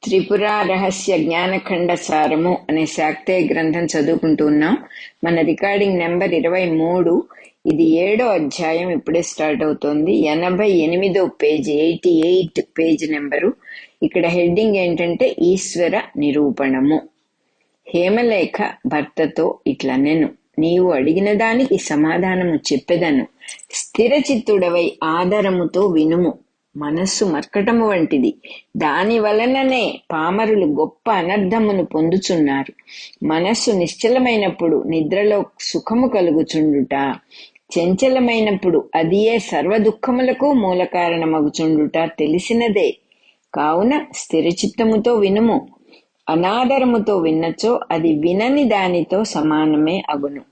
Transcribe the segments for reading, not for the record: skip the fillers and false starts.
త్రిపుర రహస్య జ్ఞానఖండ సారము అనే శాక్తేయ గ్రంథం చదువుకుంటూ ఉన్నాం. మన రికార్డింగ్ నెంబర్ 23. ఇది 7వ అధ్యాయం ఇప్పుడే స్టార్ట్ అవుతోంది. 88వ పేజీ, 88 పేజీ నెంబరు. ఇక్కడ హెడ్డింగ్ ఏంటంటే ఈశ్వర నిరూపణము. హేమలేఖ భర్తతో ఇట్లనెను, నీవు అడిగిన దానికి సమాధానము చెప్పెదను. స్థిరచిత్తుడవై ఆదరముతో వినుము. మనస్సు మర్కటము వంటిది, దాని వలననే పామరులు గొప్ప అనర్థమును పొందుచున్నారు. మనస్సు నిశ్చలమైనప్పుడు నిద్రలో సుఖము కలుగుచుండుట, చంచలమైనప్పుడు అదియే సర్వదుఃఖములకు మూల కారణమగుచుండుట తెలిసినదే. కావున స్థిరచిత్తముతో వినుము. అనాదరముతో విన్నచో అది వినని దానితో సమానమే అగును.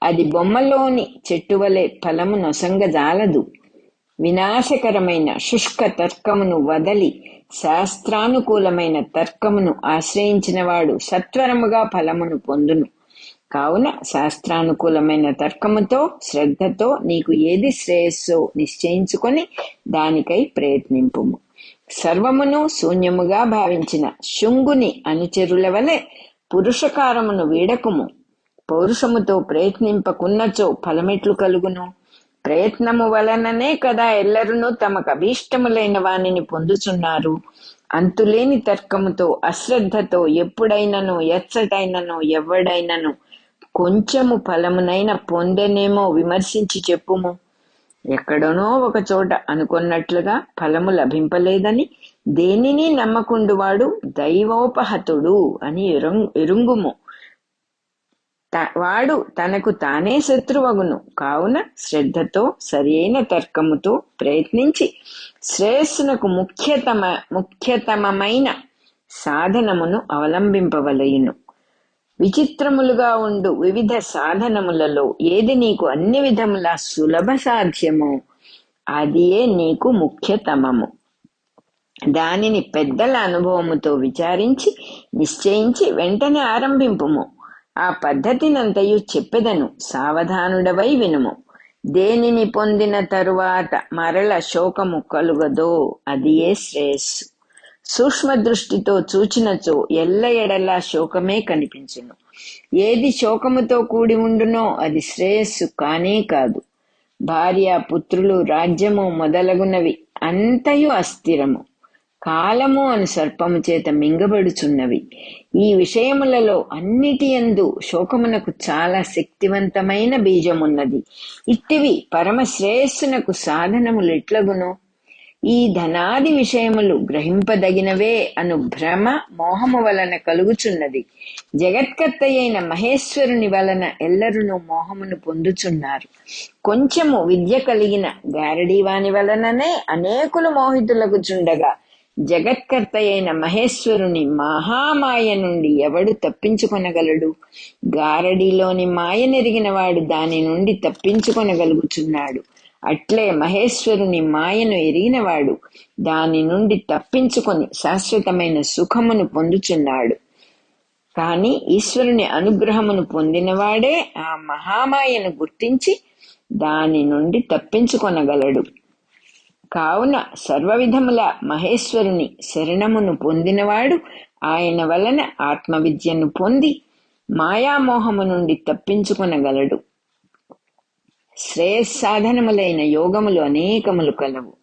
అది బొమ్మలోని చెట్టువలే ఫలము నొసంగజాలదు. వినాశకరమైన శుష్క తర్కమును వదలి శాస్త్రానుకూలమైన తర్కమును ఆశ్రయించినవాడు సత్వరముగా ఫలమును పొందును. కావున శాస్త్రానుకూలమైన తర్కముతో శ్రద్ధతో నీకు ఏది శ్రేయస్సో నిశ్చయించుకొని దానికై ప్రయత్నింపుము. సర్వమును శూన్యముగా భావించిన శుంగుని అనుచరుల వలె పురుషకారమును వీడకుము. పౌరుషముతో ప్రయత్నింపకున్నచో ఫలమెట్లు కలుగును? ప్రయత్నము వలననే కదా ఎల్లరునూ తమకు అభీష్టములైన వానిని పొందుచున్నారు. అంతులేని తర్కముతో అశ్రద్ధతో ఎప్పుడైనను ఎచ్చటైనను ఎవడైనను కొంచెము ఫలమునైన పొందెనేమో విమర్శించి చెప్పుము. ఎక్కడనో ఒక చోట అనుకున్నట్లుగా ఫలము లభింపలేదని దేనిని నమ్మకుండువాడు దైవోపహతుడు అని ఎరుంగుము. వాడు తనకు తానే శత్రువగును. కావున శ్రద్ధతో సరియైన తర్కముతో ప్రయత్నించి శ్రేయస్సునకు ముఖ్యతమైన సాధనమును అవలంబింపవలయును. విచిత్రములుగా ఉండు వివిధ సాధనములలో ఏది నీకు అన్ని విధముల సులభ సాధ్యమో అదియే నీకు ముఖ్యతమము. దానిని పెద్దల అనుభవముతో విచారించి నిశ్చయించి వెంటనే ఆరంభింపుము. ఆ పద్ధతినంతయు చెప్పెదను, సావధానుడవై వినుము. దేనిని పొందిన తరువాత మరల శోకము కలుగదో అదియే శ్రేయస్సు. సూక్ష్మ దృష్టితో చూచినచో ఎల్ల ఎడలా శోకమే కనిపించును. ఏది శోకముతో కూడి ఉండునో అది శ్రేయస్సు కానే కాదు. భార్య, పుత్రులు, రాజ్యము మొదలగునవి అంతయు అస్థిరము, కాలము అను సర్పము చేత మింగబడుచున్నవి. ఈ విషయములలో అన్నిటి యందు శోకమునకు చాలా శక్తివంతమైన బీజమున్నది. ఇట్టివి పరమ శ్రేయస్సునకు సాధనములెట్లగును? ఈ ధనాది విషయములు గ్రహింపదగినవే అను భ్రమ మోహము వలన కలుగుచున్నది. జగత్కర్త అయిన మహేశ్వరుని వలన ఎల్లరునూ మోహమును పొందుచున్నారు. కొంచెము విద్య కలిగిన గారడీవాని వలననే అనేకులు మోహితులగుచుండగా జగత్కర్త అయిన మహేశ్వరుని మహామాయ నుండి ఎవడు తప్పించుకొనగలడు? గారడీలోని మాయనెరిగిన వాడు దాని నుండి తప్పించుకొనగలుగుచున్నాడు. అట్లే మహేశ్వరుని మాయను ఎరిగినవాడు దాని నుండి తప్పించుకొని శాశ్వతమైన సుఖమును పొందుచున్నాడు. కాని ఈశ్వరుని అనుగ్రహమును పొందినవాడే ఆ మహామాయను గుర్తించి దాని నుండి తప్పించుకొనగలడు. కావున సర్వవిధముల మహేశ్వరుని శరణమును పొందినవాడు ఆయన వలన ఆత్మవిద్యను పొంది మాయామోహము నుండి తప్పించుకొనగలడు. శ్రేయస్సాధనములైన యోగములు అనేకములు కలవు.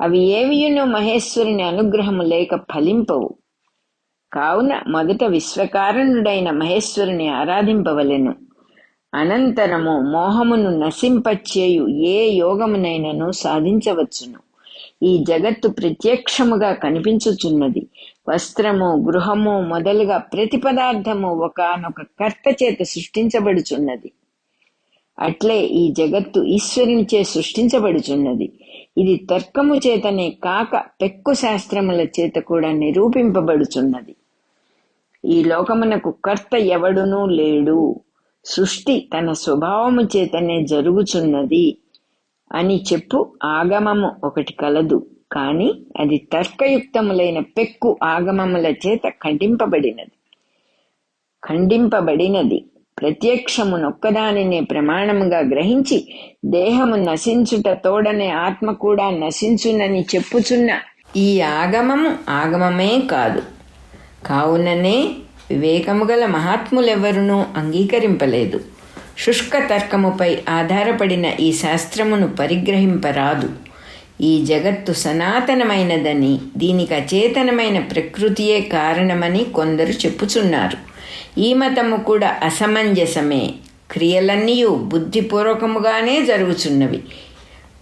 అవి ఏవియును మహేశ్వరుని అనుగ్రహము లేక ఫలింపవు. కావున మొదట విశ్వకారణుడైన మహేశ్వరుని ఆరాధింపవలెను. అనంతరము మోహమును నశింపచేయు ఏ యోగమునైనను సాధించవచ్చును. ఈ జగత్తు ప్రత్యక్షముగా కనిపించుచున్నది. వస్త్రము, గృహము మొదలుగా ప్రతి పదార్థము ఒకానొక కర్త చేత సృష్టించబడుచున్నది. అట్లే ఈ జగత్తు ఈశ్వరునిచే సృష్టించబడుచున్నది. ఇది తర్కము చేతనే కాక పెక్కు శాస్త్రముల చేత కూడా నిరూపింపబడుచున్నది. ఈ లోకమునకు కర్త ఎవడునూ లేడు. సృష్టి తన స్వభావము చేతనే జరుగుచున్నది అని చెప్పు ఆగమము ఒకటి కలదు. కాని అది తర్కయుక్తములైన పెక్కు ఆగమముల చేత ఖండింపబడినది. ప్రత్యక్షమునొక్కదానినే ప్రమాణముగా గ్రహించి దేహము నశించుట తోడనే ఆత్మ కూడా నశించునని చెప్పుచున్న ఈ ఆగమము ఆగమమే కాదు. కావుననే వివేకము గల మహాత్ములెవ్వరునూ అంగీకరింపలేదు. శుష్క తర్కముపై ఆధారపడిన ఈ శాస్త్రమును పరిగ్రహింపరాదు. ఈ జగత్తు సనాతనమైనదని, దీనికి అచేతనమైన ప్రకృతియే కారణమని కొందరు చెప్పుచున్నారు. ఈ మతము కూడా అసమంజసమే. క్రియలన్నీయు బుద్ధిపూర్వకముగానే జరుగుచున్నవి.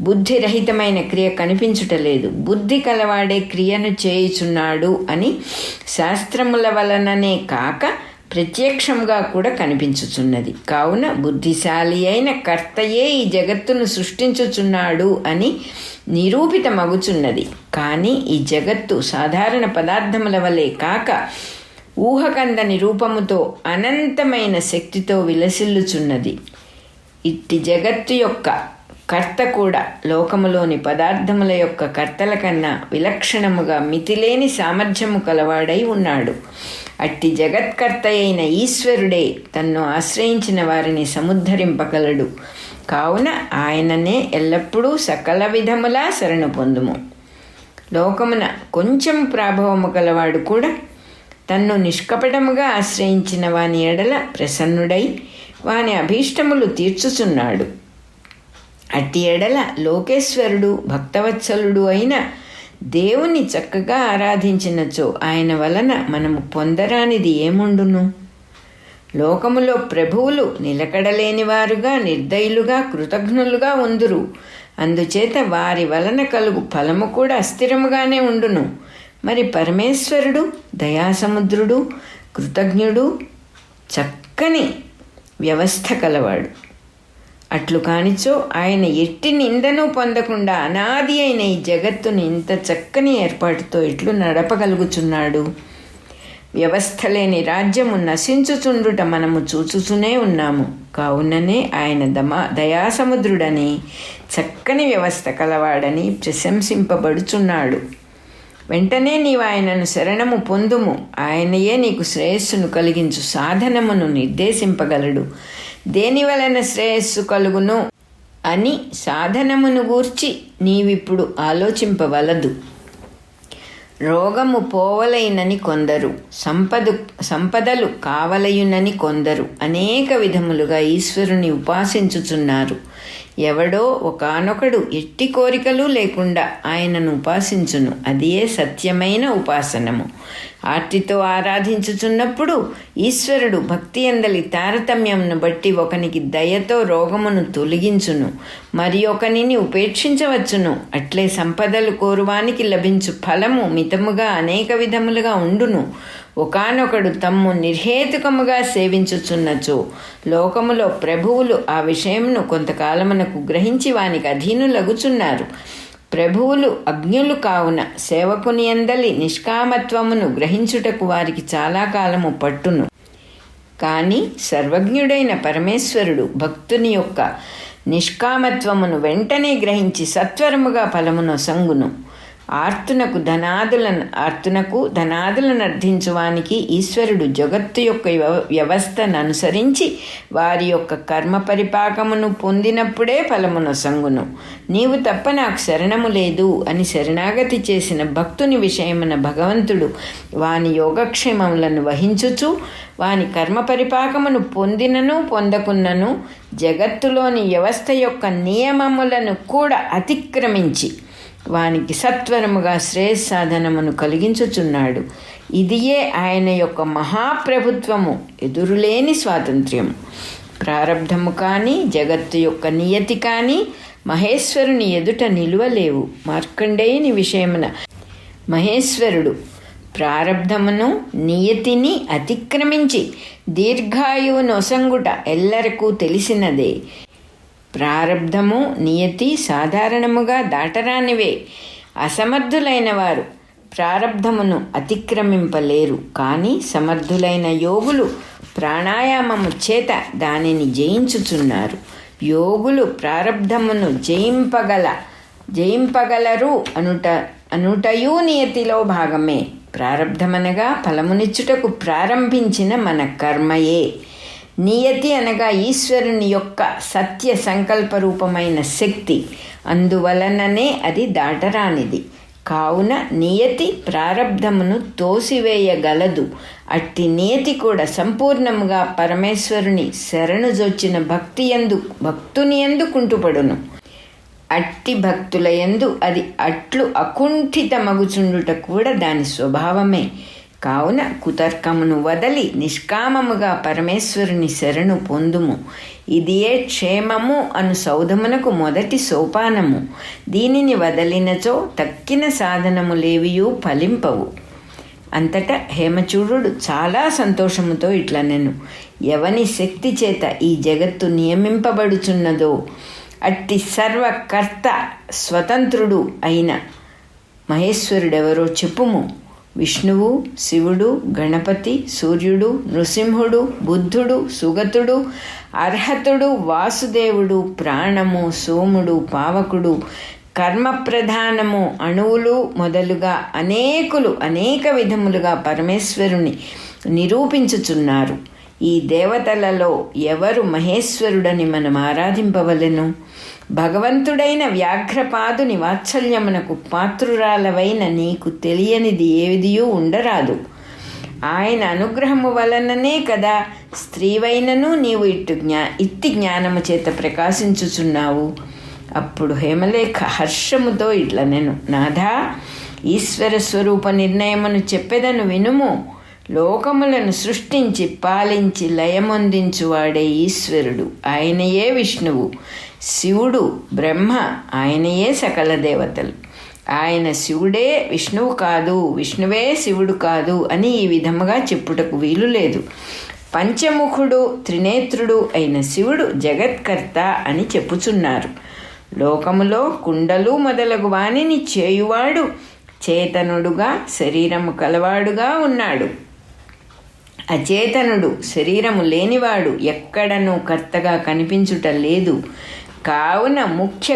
బుద్ధిరహితమైన క్రియ కనిపించుటలేదు. బుద్ధి కలవాడే క్రియను చేయుచున్నాడు అని శాస్త్రముల వలననే కాక ప్రత్యక్షంగా కూడా కనిపించుచున్నది. కావున బుద్ధిశాలి అయిన కర్తయే ఈ జగత్తును సృష్టించుచున్నాడు అని నిరూపితమగుచున్నది. కానీ ఈ జగత్తు సాధారణ పదార్థముల వలె కాక ఊహకందని రూపముతో అనంతమైన శక్తితో విలసిల్లుచున్నది. ఇట్టి జగత్తు యొక్క కర్త కూడా లోకములోని పదార్థముల యొక్క కర్తల కన్నా విలక్షణముగా మితిలేని సామర్థ్యము కలవాడై ఉన్నాడు. అట్టి జగత్కర్త అయిన ఈశ్వరుడే తన్ను ఆశ్రయించిన వారిని సముద్ధరింపగలడు. కావున ఆయననే ఎల్లప్పుడూ సకల విధములా శరణు పొందుము. లోకమున కొంచెం ప్రాభవము కలవాడు కూడా తన్ను నిష్కపటముగా ఆశ్రయించిన వాని ఎడల ప్రసన్నుడై వాని అభీష్టములు తీర్చుచున్నాడు. అట్టి ఎడల లోకేశ్వరుడు భక్తవత్సలుడు అయిన దేవుని చక్కగా ఆరాధించినచో ఆయన వలన మనము పొందరానిది ఏముండును? లోకములో ప్రభువులు నిలకడలేనివారుగా, నిర్దయులుగా, కృతజ్ఞులుగా ఉందురు. అందుచేత వారి వలన కలుగు ఫలము కూడా అస్థిరముగానే ఉండును. మరి పరమేశ్వరుడు దయాసముద్రుడు, కృతజ్ఞుడు, చక్కని వ్యవస్థ కలవాడు. అట్లు కానిచో ఆయన ఎట్టి నిందను పొందకుండా అనాది అయిన ఈ జగత్తుని ఇంత చక్కని ఏర్పాటుతో ఎట్లు నడపగలుగుచున్నాడు? వ్యవస్థ లేని రాజ్యము నశించుచుండుట మనము చూచుతూనే ఉన్నాము. కావుననే ఆయన దయాసముద్రుడని, చక్కని వ్యవస్థ కలవాడని ప్రశంసింపబడుచున్నాడు. వెంటనే నీవు ఆయనను శరణము పొందుము. ఆయనయే నీకు శ్రేయస్సును కలిగించు సాధనమును నిర్దేశింపగలడు. దేని వలన శ్రేయస్సు కలుగును అని సాధనమును గూర్చి నీవిప్పుడు ఆలోచింపవలదు. రోగము పోవలైనని కొందరు, సంపదలు కావలయునని కొందరు అనేక విధములుగా ఈశ్వరుని ఉపాసించుచున్నారు. ఎవడో ఒకానొకడు ఎట్టి కోరికలు లేకుండా ఆయనను ఉపాసించును. అదియే సత్యమైన ఉపాసనము. ఆర్తితో ఆరాధించుచున్నప్పుడు ఈశ్వరుడు భక్తి అందలి తారతమ్యమును బట్టి ఒకనికి దయతో రోగమును తొలగించును, మరి ఒకనిని ఉపేక్షించవచ్చును. అట్లే సంపదలు కోరువానికి లభించు ఫలము మితముగా అనేక విధములుగా ఉండును. ఒకానొకడు తమ్ము నిర్హేతుకముగా సేవించుచున్నచో లోకములో ప్రభువులు ఆ విషయమును కొంతకాలమునకు గ్రహించి వానికి అధీనులగుచున్నారు. ప్రభువులు అజ్ఞులు కావున సేవకుని అందలి నిష్కామత్వమును గ్రహించుటకు వారికి చాలా కాలము పట్టును. కానీ సర్వజ్ఞుడైన పరమేశ్వరుడు భక్తుని యొక్క నిష్కామత్వమును వెంటనే గ్రహించి సత్వరముగా ఫలమునొసంగును. ఆర్తునకు ధనాదులను అర్థించువానికి ఈశ్వరుడు జగత్తు యొక్క వ్యవస్థను అనుసరించి వారి యొక్క కర్మ పరిపాకమును పొందినప్పుడే ఫలమునొసంగును. నీవు తప్ప నాకు శరణము లేదు అని శరణాగతి చేసిన భక్తుని విషయమున భగవంతుడు వాని యోగక్షేమములను వహించుచు వాని కర్మ పరిపాకమును పొందినను పొందకున్నను జగత్తులోని వ్యవస్థ యొక్క నియమములను కూడా అతిక్రమించి వానికి సత్వరముగా శ్రేయస్సాధనమును కలిగించుచున్నాడు. ఇదియే ఆయన యొక్క మహాప్రభుత్వము, ఎదురులేని స్వాతంత్ర్యము. ప్రారబ్ధము కానీ జగత్తు యొక్క నియతి కానీ మహేశ్వరుని ఎదుట నిలువలేవు. మార్కండేయుని విషయమున మహేశ్వరుడు ప్రారబ్ధమును నియతిని అతిక్రమించి దీర్ఘాయువునొసంగుట ఎల్లరకు తెలిసినదే. ప్రారబ్ధము నియతి సాధారణముగా దాటరానివే. అసమర్థులైన వారు ప్రారబ్ధమును అతిక్రమింపలేరు. కానీ సమర్థులైన యోగులు ప్రాణాయామము చేత దానిని జయించుచున్నారు. యోగులు ప్రారబ్ధమును జయింపగలరు అనుటయు నియతిలో భాగమే. ప్రారబ్ధమనగా ఫలమునిచ్చుటకు ప్రారంభించిన మన కర్మయే. నియతి అనగా ఈశ్వరుని యొక్క సత్య సంకల్పరూపమైన శక్తి. అందువలననే అది దాటరానిది. కావున నియతి ప్రారబ్ధమును తోసివేయగలదు. అట్టి నియతి కూడా సంపూర్ణముగా పరమేశ్వరుని శరణుజొచ్చిన భక్తుని యందు కుంటుపడును. అట్టి భక్తుల యందు అది అట్లు అకుంఠితమగుచుండుట కూడా దాని స్వభావమే. కావున కుతర్కమును వదలి నిష్కామముగా పరమేశ్వరుని శరణు పొందుము. ఇదియే క్షేమము అను సౌధమునకు మొదటి సోపానము. దీనిని వదలినచో తక్కిన సాధనములేవియూ ఫలింపవు. అంతటా హేమచూడు చాలా సంతోషముతో ఇట్లనెను, ఎవని శక్తి చేత ఈ జగత్తు నియమింపబడుచున్నదో అట్టి సర్వకర్త స్వతంత్రుడు అయిన మహేశ్వరుడెవరో చెప్పుము. విష్ణువు, శివుడు, గణపతి, సూర్యుడు, నృసింహుడు, బుద్ధుడు, సుగతుడు, అర్హతుడు, వాసుదేవుడు, ప్రాణము, సోముడు, పావకుడు, కర్మప్రధానము, అణువులు మొదలుగా అనేక విధములుగా పరమేశ్వరుని నిరూపించుచున్నారు. ఈ దేవతలలో ఎవరు మహేశ్వరుడని మనం ఆరాధింపవలెను? భగవంతుడైన వ్యాఘ్రపాదుని వాత్సల్యమునకు పాత్రురాలవైన నీకు తెలియనిది ఏదియూ ఉండరాదు. ఆయన అనుగ్రహము వలననే కదా స్త్రీవైనను నీవు ఇట్టి జ్ఞానము చేత ప్రకాశించుచున్నావు. అప్పుడు హేమలేఖ హర్షముతో ఇట్లనెను, నాథా, ఈశ్వర స్వరూప నిర్ణయమును చెప్పెదను వినుము. లోకములను సృష్టించి పాలించి లయమొందించువాడే ఈశ్వరుడు. ఆయనయే విష్ణువు. శివుడు బ్రహ్మ. ఆయనయే సకల దేవతలు. ఆయన శివుడే విష్ణువు కాదు, విష్ణువే శివుడు కాదు అని ఈ విధముగా చెప్పుటకు వీలు లేదు. పంచముఖుడు, త్రినేత్రుడు అయిన శివుడు జగత్కర్త అని చెప్పుచున్నారు. లోకములో కుండలు మొదలగు వానిని చేయువాడు చేతనుడుగా శరీరము కలవాడుగా ఉన్నాడు. అచేతనుడు, శరీరము లేనివాడు ఎక్కడనూ కర్తగా కనిపించుట లేదు. కావున ముఖ్య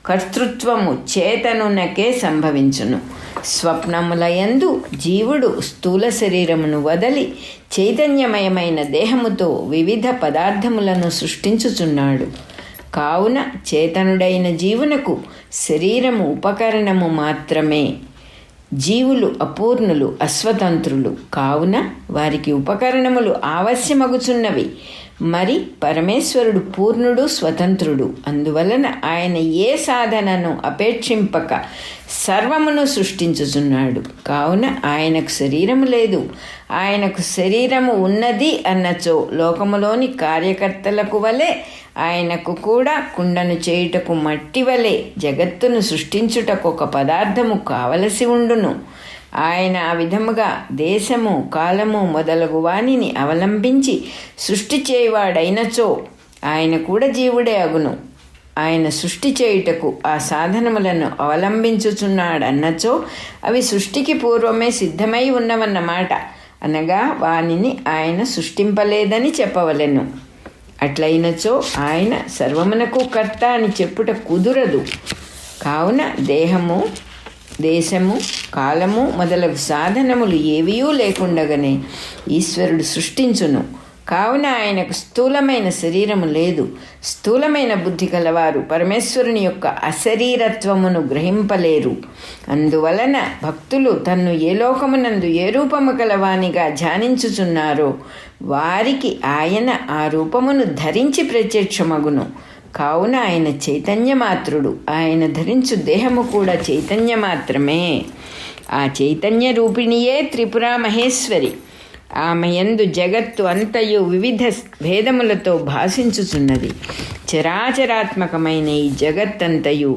కర్తృత్వము చేతనునకే సంభవించును. స్వప్నములయందు జీవుడు స్థూల శరీరమును వదలి చైతన్యమయమైన దేహముతో వివిధ పదార్థములను సృష్టించుచున్నాడు. కావున చేతనుడైన జీవునకు శరీరము ఉపకరణము మాత్రమే. జీవులు అపూర్ణులు, అస్వతంత్రులు. కావున వారికి ఉపకరణములు ఆవశ్యమగుచున్నవి. మరి పరమేశ్వరుడు పూర్ణుడు, స్వతంత్రుడు. అందువలన ఆయన ఏ సాధనను అపేక్షింపక సర్వమును సృష్టించుచున్నాడు. కావున ఆయనకు శరీరము లేదు. ఆయనకు శరీరము ఉన్నది అన్నచో లోకములోని కార్యకర్తలకు వలె ఆయనకు కూడా కుండను చేయుటకు మట్టి వలె జగత్తును సృష్టించుటకు ఒక పదార్థము కావలసి ఉండును. ఆయన ఆ విధముగా దేశము, కాలము మొదలగు వానిని అవలంబించి సృష్టి చేయువాడైనచో ఆయన కూడా జీవుడే అగును. ఆయన సృష్టి చేయుటకు ఆ సాధనములను అవలంబించుచున్నాడన్నచో అవి సృష్టికి పూర్వమే సిద్ధమై ఉన్నవన్నమాట. అనగా వానిని ఆయన సృష్టింపలేదని చెప్పవలెను. అట్లయినచో ఆయన సర్వమునకు కర్త అని చెప్పుట కుదురదు. కావున దేహము, దేశము, కాలము మొదలగు సాధనములు ఏవియూ లేకుండగానే ఈశ్వరుడు సృష్టించును. కావున ఆయనకు స్థూలమైన శరీరము లేదు. స్థూలమైన బుద్ధి కలవారు పరమేశ్వరుని యొక్క అశరీరత్వమును గ్రహింపలేరు. అందువలన భక్తులు తన్ను ఏ లోకమునందు ఏ రూపము కలవానిగా ధ్యానించుచున్నారో వారికి ఆయన ఆ రూపమును ధరించి ప్రత్యక్షమగును. కావున ఆయన చైతన్యమాత్రుడు. ఆయన ధరించు దేహము కూడా చైతన్యమాత్రమే. ఆ చైతన్య రూపిణియే త్రిపురా మహేశ్వరి. ఆమె యందు జగత్తు అంతయు వివిధ భేదములతో భాషించుచున్నది. చరాచరాత్మకమైన ఈ జగత్తంతయు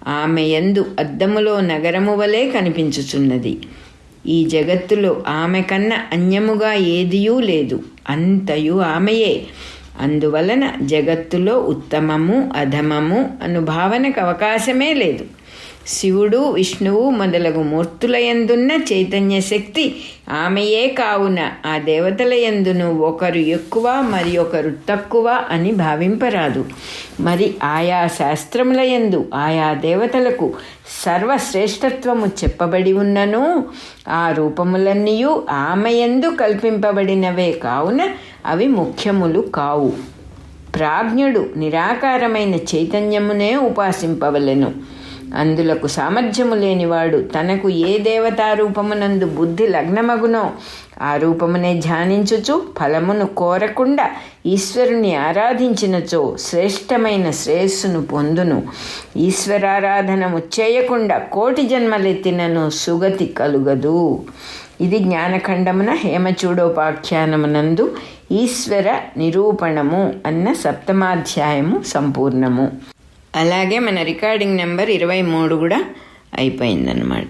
ఆమె యందు అద్దములో నగరము వలె కనిపించుచున్నది. ఈ జగత్తులో ఆమె కన్నా అన్యముగా ఏదియూ లేదు. అంతయు ఆమెయే. అందువలన జగత్తులో ఉత్తమము, అధమము అను భావనకు అవకాశమే లేదు. శివుడు, విష్ణువు మొదలగు మూర్తులయందున్న చైతన్య శక్తి ఆమెయే. కావున ఆ దేవతల యందును ఒకరు ఎక్కువ మరి ఒకరు తక్కువ అని భావింపరాదు. మరి ఆయా శాస్త్రముల యందు ఆయా దేవతలకు సర్వశ్రేష్టత్వము చెప్పబడి ఉన్నను ఆ రూపములన్నీయు ఆమె యందు కల్పింపబడినవే. కావున అవి ముఖ్యములు కావు. ప్రాజ్ఞుడు నిరాకారమైన చైతన్యమునే ఉపాసింపవలెను. అందులకు సామర్థ్యము లేనివాడు తనకు ఏ దేవతారూపమునందు బుద్ధి లగ్నమగునో ఆ రూపమునే ధ్యానించుచు ఫలమును కోరకుండా ఈశ్వరుని ఆరాధించినచో శ్రేష్టమైన శ్రేయస్సును పొందును. ఈశ్వరారాధనము చేయకుండా కోటి జన్మలెత్తినను సుగతి కలుగదు. ఇది జ్ఞానఖండమున హేమచూడోపాఖ్యానమునందు ఈశ్వర నిరూపణము అన్న 7వ సంపూర్ణము. అలాగే మన రికార్డింగ్ నెంబర్ 23 కూడా అయిపోయిందన్నమాట.